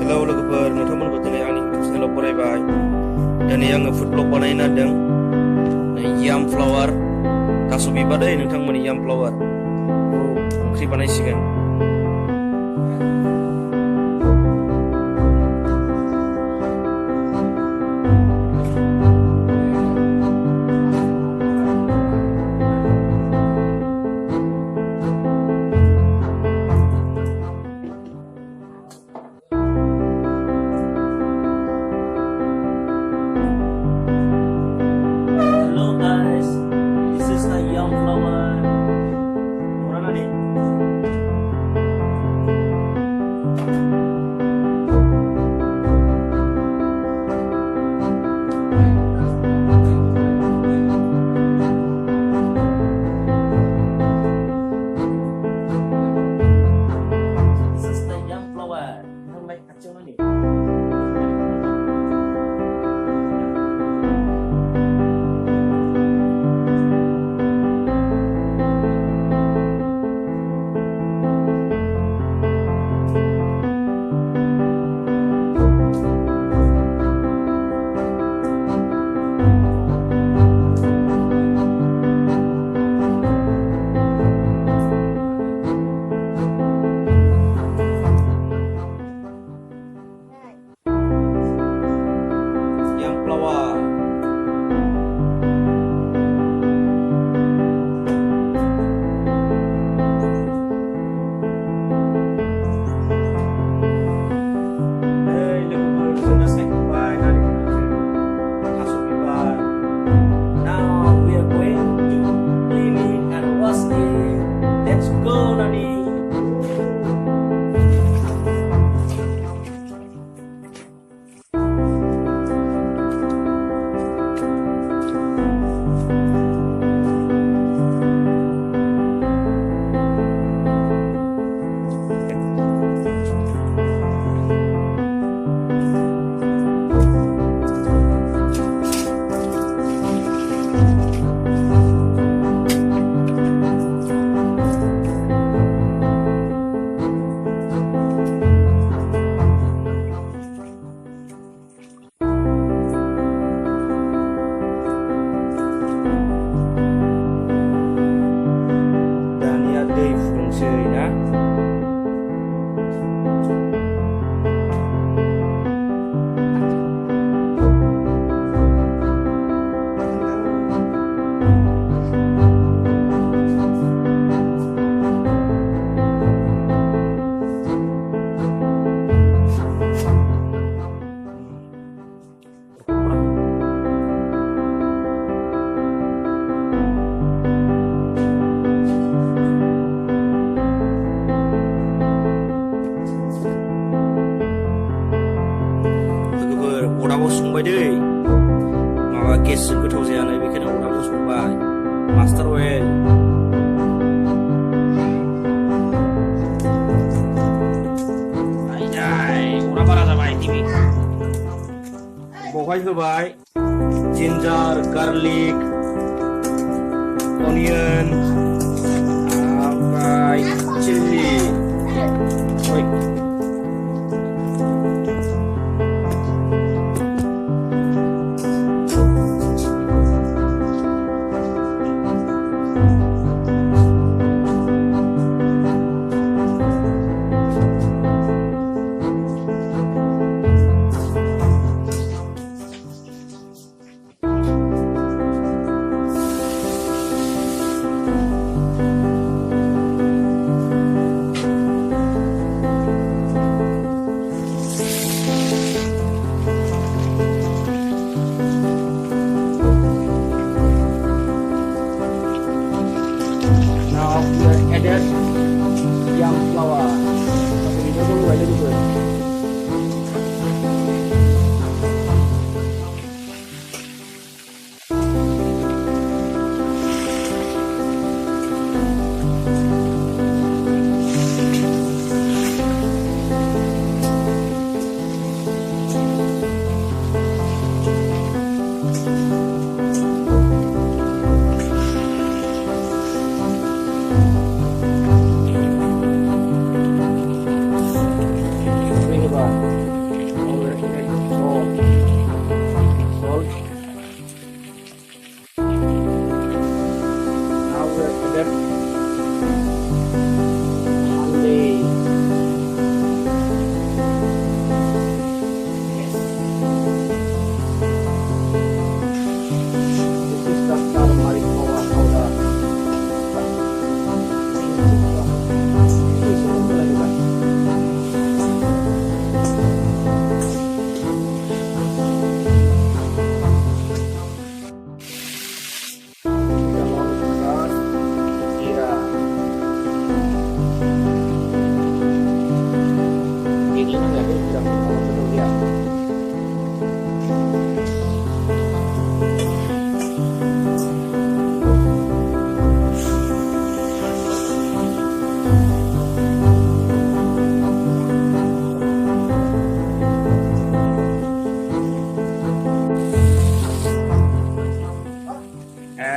Hello लोगोफोर नोंथांमोनखौ दिनै आंनि YouTube चेनेलाव बरायबाय। दिनै आङो फुड ब्लग बानायनो नागिरदों। याम फ्लावार थास' बिबार दै नोंथांमोननि याम फ्लावार ओंख्रि बानायसिगोन। अराबाव संबाय दै माबा गेसजों गोथाव जायानो बेखायनो अराबाव संबाय मास्टार अइल अरा बारा जाबाय टिभि बावहाय होबाय जिन्जार गार्लिक अनियन ओमफ्राय chilli added yam flour. Tapi ini dulu aja juga. lu nggak ada bilang kalau betul dia.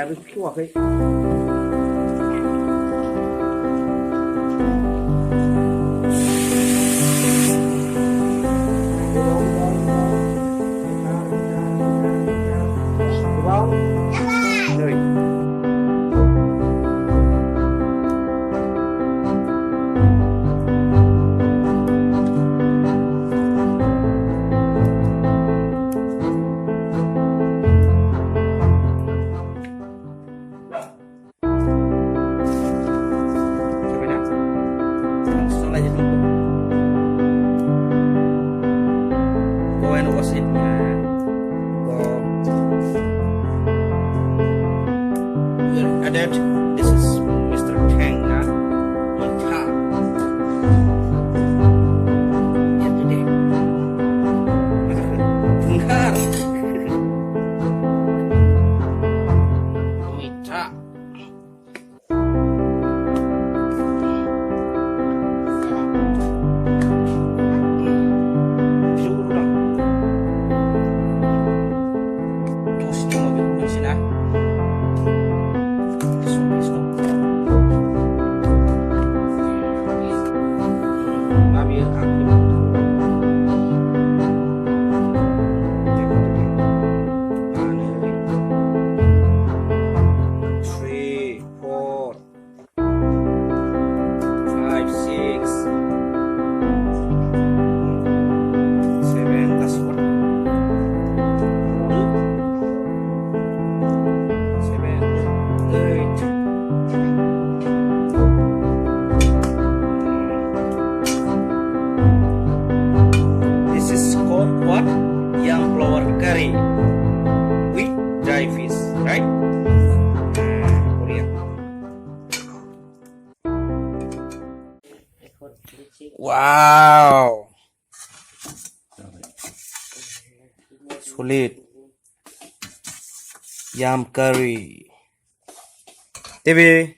Habis kuah kai. This is Mr. Kang, mantap. Ya deh. Bentar. Mita. What? Yam flour curry with dry fish, right? Korea. Wow. Sulit. Yam curry. TV.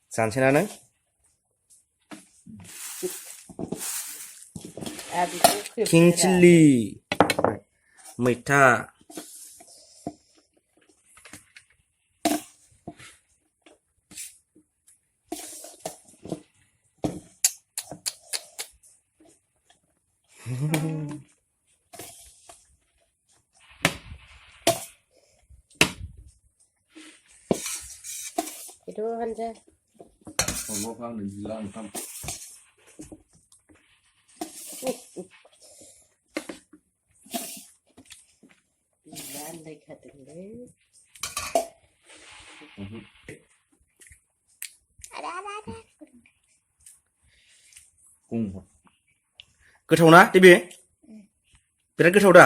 Sanchena nang? King chili, mita, itu kan saya. Kalau kan dibilang kan. Landai kateng deh. Ada. Goथाव ना TV? बिराद गोथाव दा?